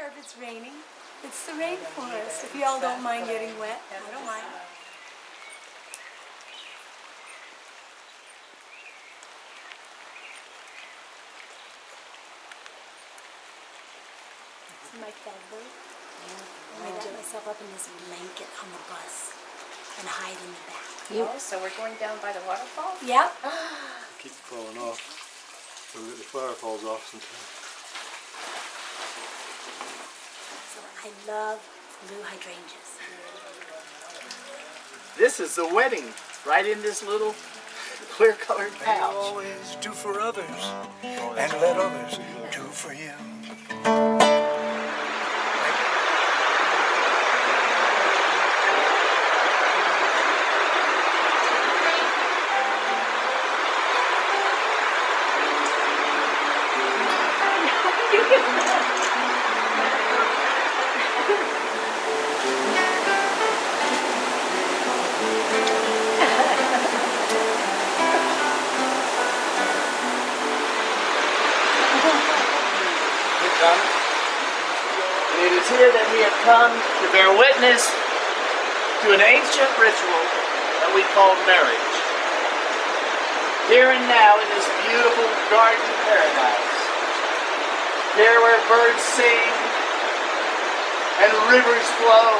care if it's raining. It's the rainforest. If y'all don't mind getting wet, I don't mind. See my feather? I dip myself up in this blanket on the bus and hide in the back. Oh, so we're going down by the waterfall? Yep. Keep falling off. We'll get the flower falls off sometimes. So I love blue hydrangeas. This is the wedding, right in this little clear-colored May you pouch. always do for others, and let others do for you. And it is here that we have come to bear witness to an ancient ritual that we call marriage. Here and now in this beautiful garden paradise, here where birds sing and rivers flow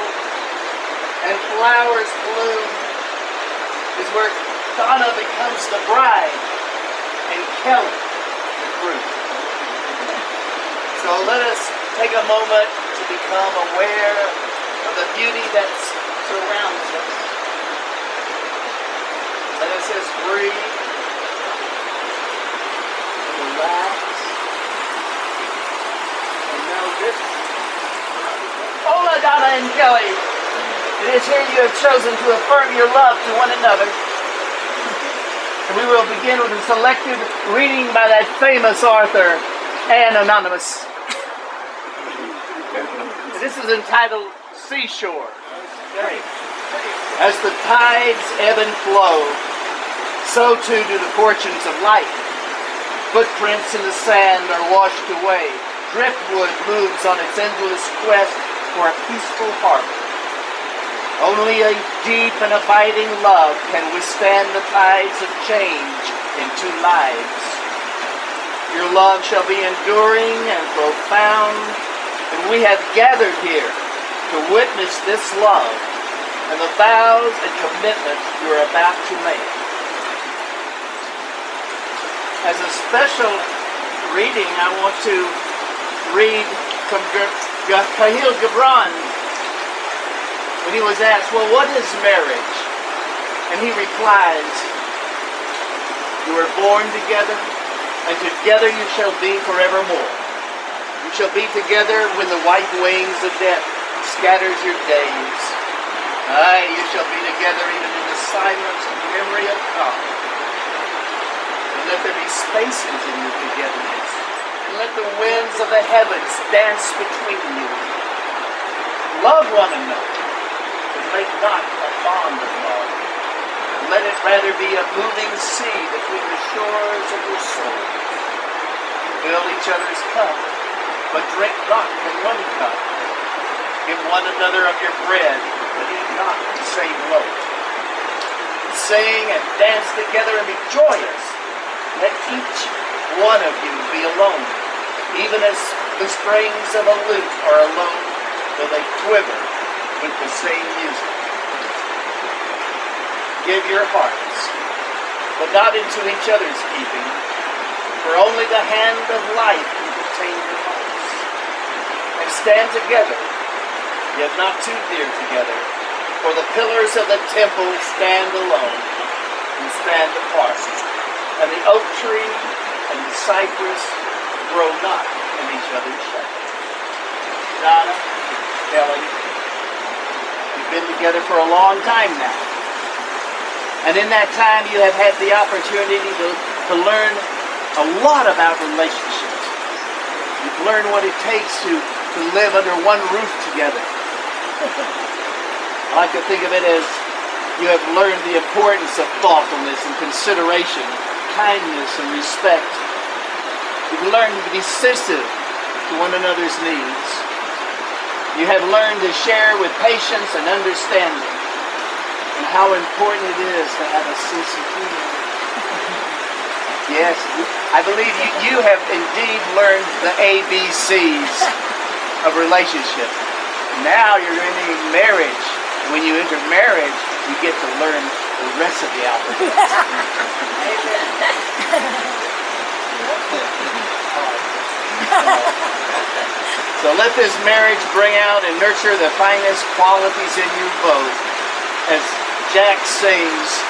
and flowers bloom, is where Donna becomes the bride and Kelly the groom. So let us take a moment to become aware of the beauty that surrounds us. Let us just breathe and relax and know this. Hola, Donna and Kelly. It is here you have chosen to affirm your love to one another. And we will begin with a selected reading by that famous author, Anne Anonymous. This is entitled Seashore. As the tides ebb and flow, so too do the fortunes of life. Footprints in the sand are washed away. Driftwood moves on its endless quest for a peaceful harbor. Only a deep and abiding love can withstand the tides of change in two lives. Your love shall be enduring and profound, and we have gathered here to witness this love and the vows and commitments you are about to make. As a special reading, I want to read from Khalil Gibran when he was asked, well, what is marriage? And he replies, you were born together, and together you shall be forevermore. You shall be together when the white wings of death scatters your days. Aye, you shall be together even in the silence and memory of God. And let there be spaces in your togetherness. And let the winds of the heavens dance between you. Love one another, but make not a bond of love. Let it rather be a moving sea between the shores of your souls. Fill each other's cup, but drink not from one cup. Give one another of your bread, but eat not the same loaf. Sing and dance together and be joyous. Let each one of you be alone, even as the strings of a lute are alone, though they quiver with the same music. Give your hearts, but not into each other's keeping, for only the hand of life can contain your hearts. And stand together, yet not too dear together, for the pillars of the temple stand alone and stand apart, and the oak tree and the cypress grow not in each other's shadow. Donna, Kelly, you've been together for a long time now. And in that time you have had the opportunity to learn a lot about relationships. You've learned what it takes to live under one roof together. I like to think of it as you have learned the importance of thoughtfulness and consideration, kindness and respect. You've learned to be sensitive to one another's needs. You have learned to share with patience and understanding, and how important it is to have a sense of humor. Yes, I believe you have indeed learned the ABCs of relationship. Now you're entering marriage. When you enter marriage, you get to learn the rest of the alphabet. So let this marriage bring out and nurture the finest qualities in you both. As Jack sings,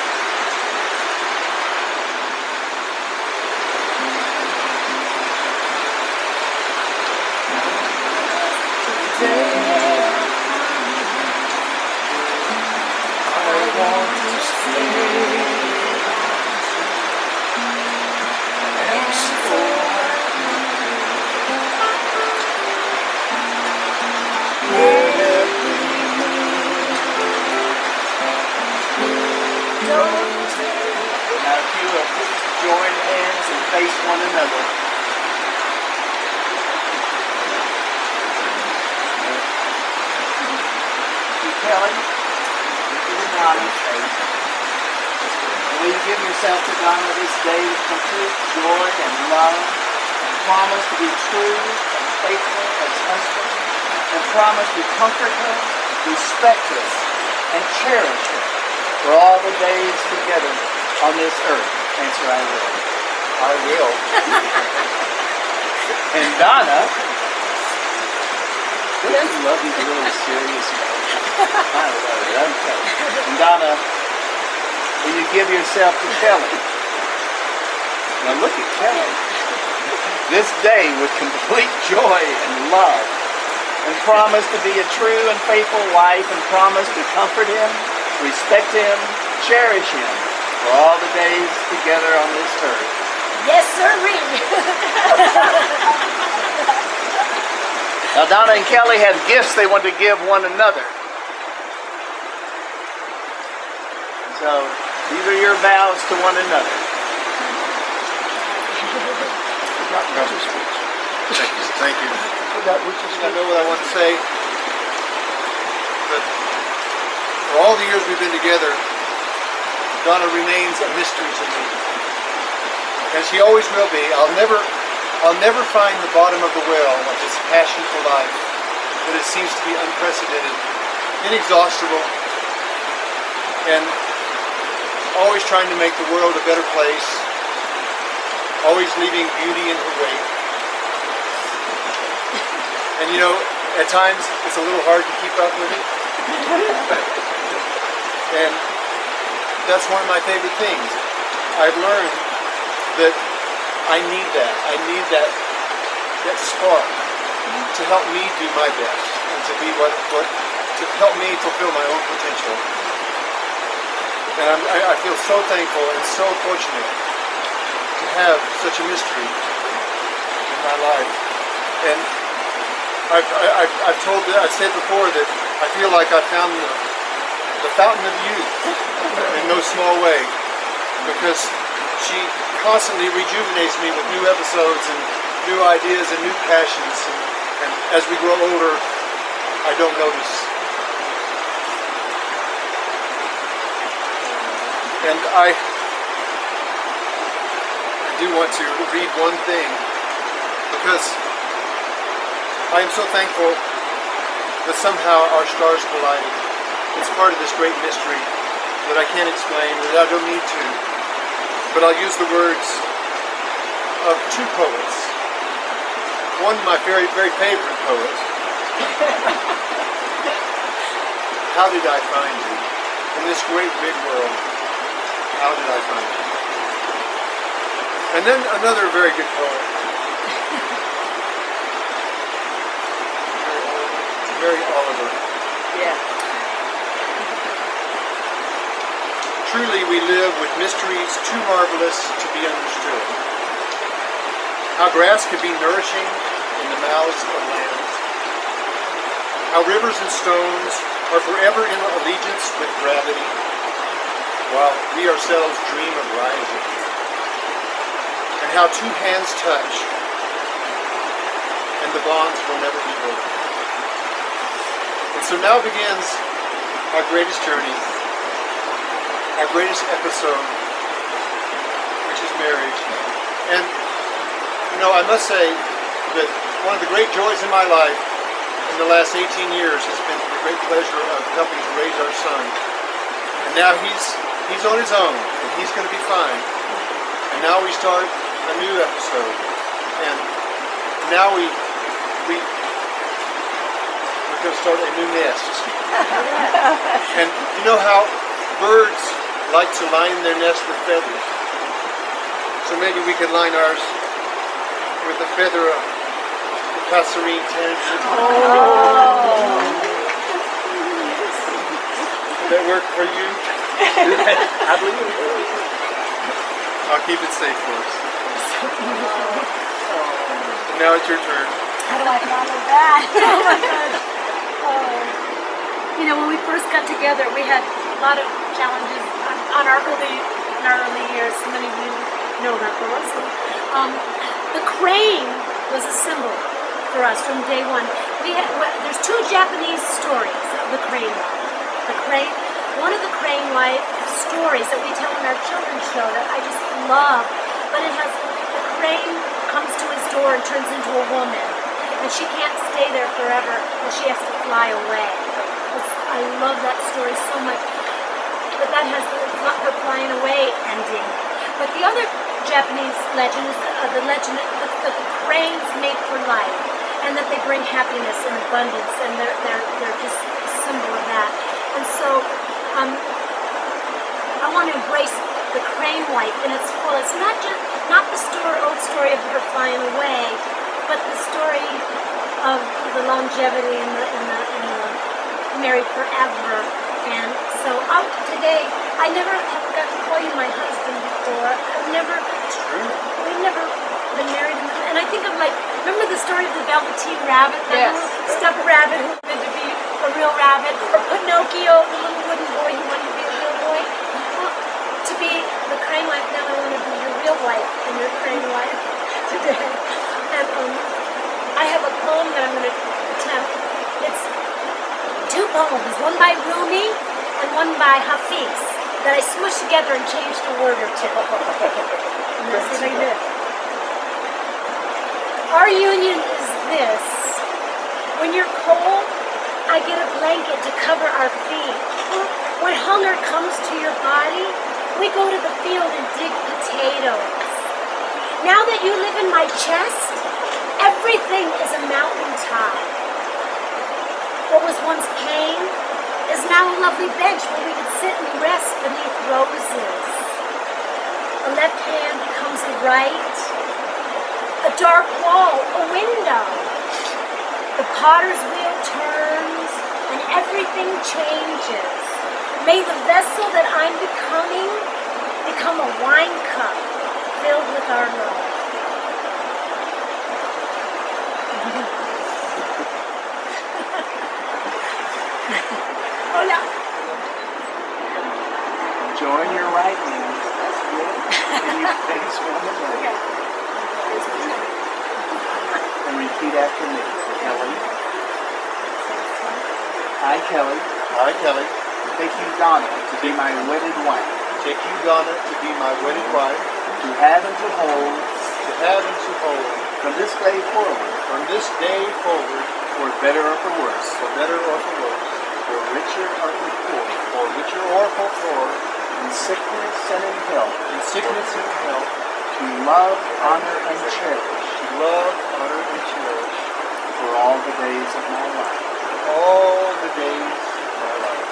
now if you will please join hands and face one another. Kelly, look at Donna's face. Will you give yourself to Donna this day with complete joy and love? Promise to be true and faithful as husband, and promise to comfort her, respect her, and cherish her for all the days together on this earth. Answer, I will. I will. And Donna, I love these really serious notes. I love it. Okay. And Donna, will you give yourself to Kelly? Now look at Kelly. This day with complete joy and love, and promise to be a true and faithful wife, and promise to comfort him, respect him, cherish him for all the days together on this earth. Yes, sirree. Now Donna and Kelly have gifts they want to give one another. So these are your vows to one another. Thank you. I know what I want to say. But for all the years we've been together, Donna remains a mystery to me. And she always will be. I'll never find the bottom of the well of this passion for life. But it seems to be unprecedented, inexhaustible, and always trying to make the world a better place, always leaving beauty in her wake. And you know, at times it's a little hard to keep up with it. And that's one of my favorite things. I've learned that I need that. I need that spark to help me do my best and to be to help me fulfill my own potential. And I feel so thankful and so fortunate to have such a mystery in my life. And I've said before that I feel like I found the fountain of youth in no small way, because she constantly rejuvenates me with new episodes and new ideas and new passions. And as we grow older, I don't notice. And I do want to read one thing, because I am so thankful that somehow our stars collided. It's part of this great mystery that I can't explain, that I don't need to. But I'll use the words of two poets. One, my very, very favorite poet. How did I find you? In this great big world, how did I find you? And then another very good poet. Mary Oliver. Yeah. Truly we live with mysteries too marvelous to be understood. How grass can be nourishing in the mouths of lambs. How rivers and stones are forever in allegiance with gravity, while we ourselves dream of rising. And how two hands touch, and the bonds will never be broken. So now begins our greatest journey, our greatest episode, which is marriage. And, you know, I must say that one of the great joys in my life in the last 18 years has been the great pleasure of helping to raise our son. And now he's on his own, and he's going to be fine. And now we start a new episode. And now we're going to start a new nest. And you know how birds like to line their nest with feathers? So maybe we could line ours with a feather of passerine tanager. Would that work for you? I believe it will. I'll keep it safe for us. Now it's your turn. How do I follow that? Oh my gosh. You know, when we first got together, we had a lot of challenges in our early years. So many of you know that for us. The crane was a symbol for us from day one. There's two Japanese stories of the crane. One of the crane wife stories that we tell in our children's show that I just love, but it has the crane comes to his door and turns into a woman, and she can't stay there forever, and she has to fly away. I love that story so much, but that has her flying away ending. But the other Japanese legend is the legend that the cranes mate for life, and that they bring happiness and abundance, and they're just a symbol of that. And so I want to embrace the crane wife in its full. It's not the old story of her flying away, but the story of the longevity and the married forever. And so today, I never have got to call you my husband before. We've never been married. And I think of remember the story of the Velveteen Rabbit? That little stuffed rabbit who wanted to be a real rabbit? Or Pinocchio, the little wooden boy who wanted to be a real boy? Well, to be the crane wife, now I want to be your real wife and your crane wife today. And I have a poem that I'm going to attempt. It's two poems, one by Rumi and one by Hafiz, that I smushed together and changed a word or two. And that's what I did. Our union is this. When you're cold, I get a blanket to cover our feet. When hunger comes to your body, we go to the field and dig potatoes. Now that you live in my chest, everything is a mountaintop. What was once pain is now a lovely bench where we could sit and rest beneath roses. A left hand becomes the right, a dark wall, a window. The potter's wheel turns and everything changes. May the vessel that I'm becoming become a wine cup filled with our love. Hola. Join your right hand. That's good. And you face one another. And repeat after me. Kelly. I, Kelly. I, Kelly, Take you, Donna, to be my wedded wife. take you, Donna, to be my wedded wife, To have and to hold. to have and to hold, From this day forward. from this day forward, For better or for worse. for better or for worse, For richer or for poor. for richer or for poor, In sickness and in health. in sickness and health, To love, honor, and cherish. to love, honor, and cherish, For all the days of my life. all the days of my life.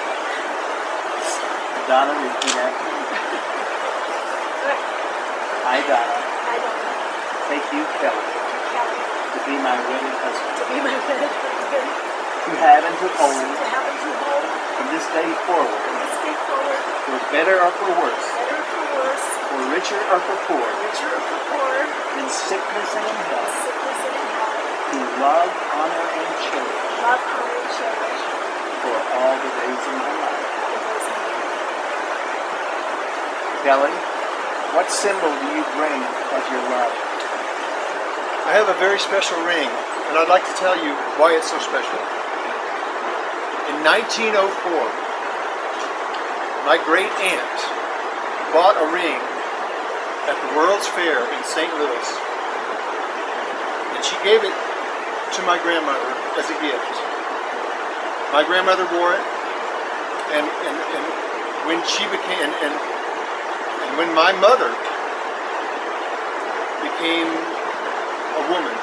Donna, repeat after me. I, Donna, I don't know. take you, Kelly, Kelly, to be my wedded husband. to be my wedded husband, To have and to hold. to have and to hold, From this day forward. from this day forward, For better or for worse. better or for worse, For richer or for poor. richer or for poorer, In sickness and in health. sickness and in health, To love, honor, and cherish. love, honor, and cherish, For all the days of my life. all the days of my life. Kelly, what symbol do you bring as your love? I have a very special ring, and I'd like to tell you why it's so special. In 1904, my great aunt bought a ring at the World's Fair in St. Louis, and she gave it to my grandmother as a gift. My grandmother wore it, and when she became and when my mother became a woman,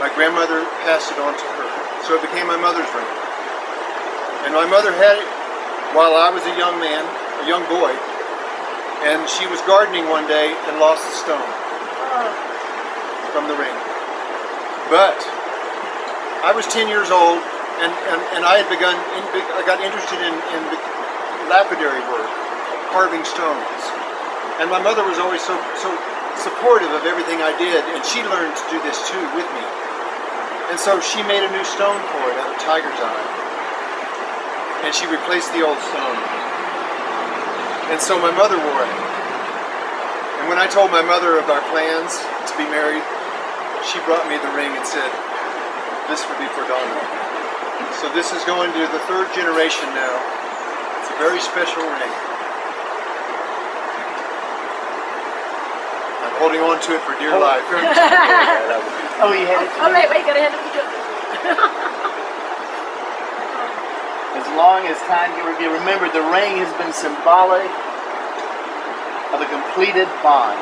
my grandmother passed it on to her. So it became my mother's ring. And my mother had it while I was a young man, a young boy, and she was gardening one day and lost the stone from the ring. But I was 10 years old, and I had I got interested in the lapidary work, carving stones. And my mother was always so supportive of everything I did, and she learned to do this too with me. And so she made a new stone for it out of tiger's eye. And she replaced the old stone. And so my mother wore it. And when I told my mother of our plans to be married, she brought me the ring and said, "This would be for Donna." So this is going to the third generation now. It's a very special ring. I'm holding on to it for dear life. Oh, you had it? Oh, wait, gotta hand it to you. As long as time can be remembered, the ring has been symbolic of a completed bond.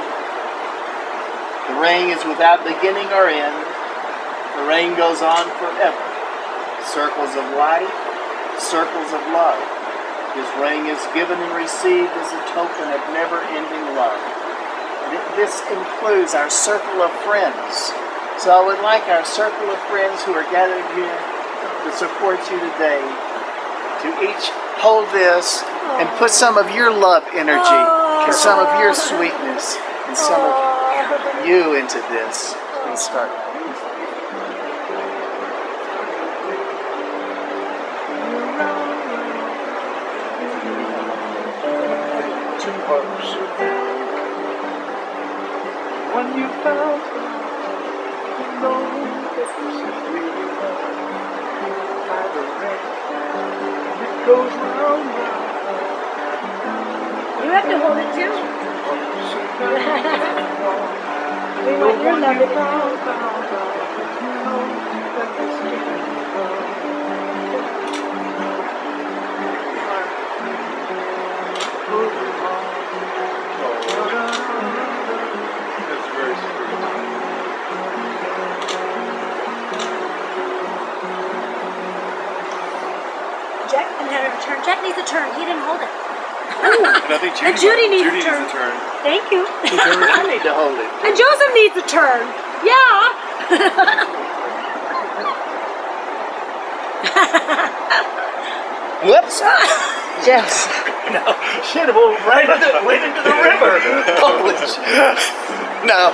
The ring is without beginning or end. The ring goes on forever. Circles of life, circles of love. His ring is given and received as a token of never-ending love. And this includes our circle of friends. So I would like our circle of friends who are gathered here to support you today to each hold this and put some of your love energy and some of your sweetness and some of you into this and start. Two hearts. When you found you know that this is real. By the ring, it goes round, round. You have to hold it too. We want your love to count. That's very sweet. Jack can have a turn. Jack needs a turn. He didn't hold it. And I think And Judy needs a turn. turn. Thank you. I need to hold it. And Joseph needs a turn. Yeah. Whoops! Yes. No, should have went into the river. Holy shit. No.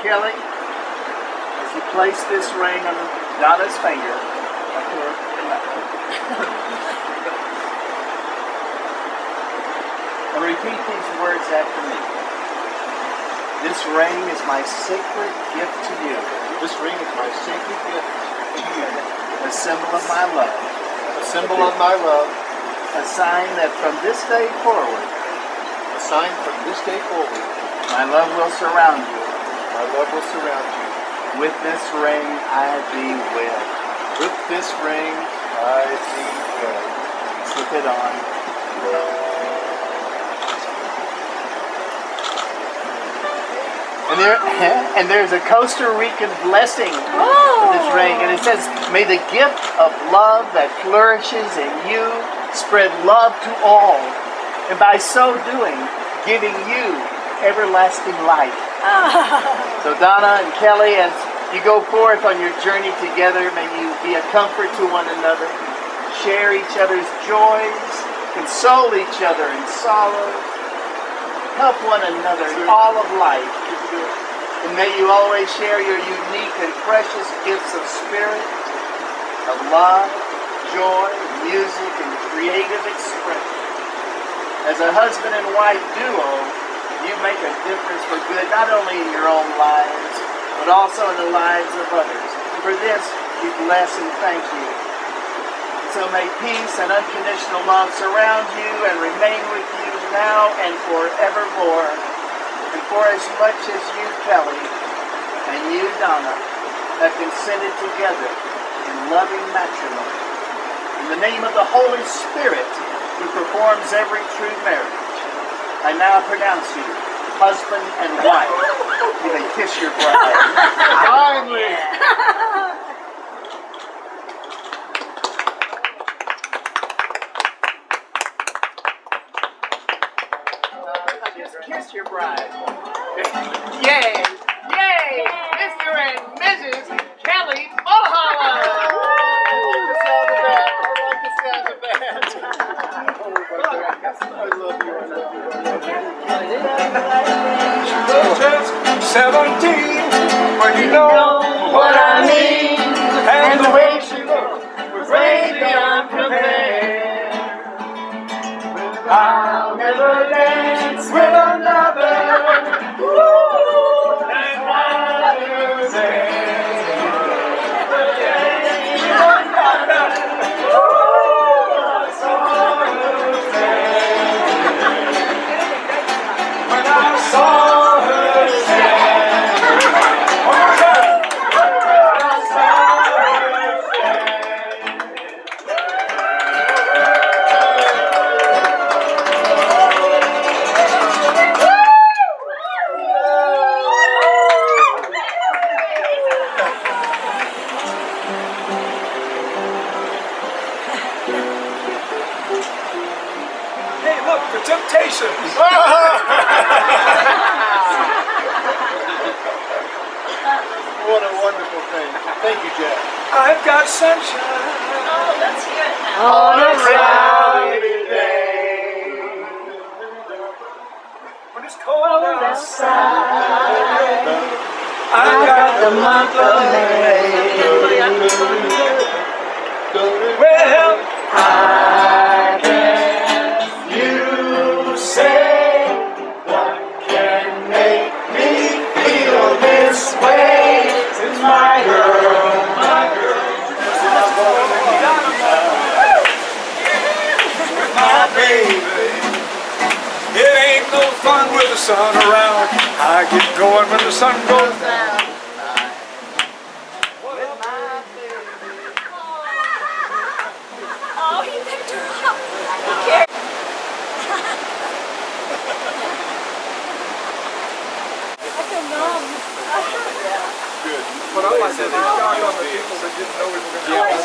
Kelly, as you place this ring on Donna's finger, and repeat these words after me. This ring is my sacred gift to you. This ring is my sacred gift to you. A symbol of my love. A symbol of my love. A sign that from this day forward, A sign from this day forward, my love will surround you. my love will surround you. With this ring, I thee will. With this ring, I thee will. Slip it on. And there's a Costa Rican blessing with this ring, and it says, "May the gift of love that flourishes in you spread love to all, and by so doing, giving you everlasting life." So Donna and Kelly, as you go forth on your journey together, may you be a comfort to one another, share each other's joys, console each other in sorrow, help one another in all of life. And may you always share your unique and precious gifts of spirit, of love, joy, music, and creative expression. As a husband and wife duo, you make a difference for good, not only in your own lives, but also in the lives of others. And for this, we bless and thank you. So may peace and unconditional love surround you and remain with you now and forevermore. And for as much as you, Kelly, and you, Donna, have consented together in loving matrimony, in the name of the Holy Spirit, who performs every true marriage, I now pronounce you husband and wife. You may kiss your bride. Finally. Kiss your bride. Yay! Yay! Mr. and Mrs. Kelly Mulholland! Just 17, but you know What I mean, and the way she looks was way beyond compare. I'll never dance with another. And Mother's Day. When I saw her stand. One more time. When I saw her stand. Hey, look, the Temptations. What a wonderful thing. Thank you, Jack. I've got sunshine Oh, let's hear it now. On a cloudy day. when it's cold outside. I've got the month of May. Well, I guess you say what can make me feel this way. It's my girl, my baby, it ain't no fun with the sun around. I get going when the sun goes down. Oh, he picked her up. He carried I feel numb. Good. But I like that. They got on the people that didn't know we were going to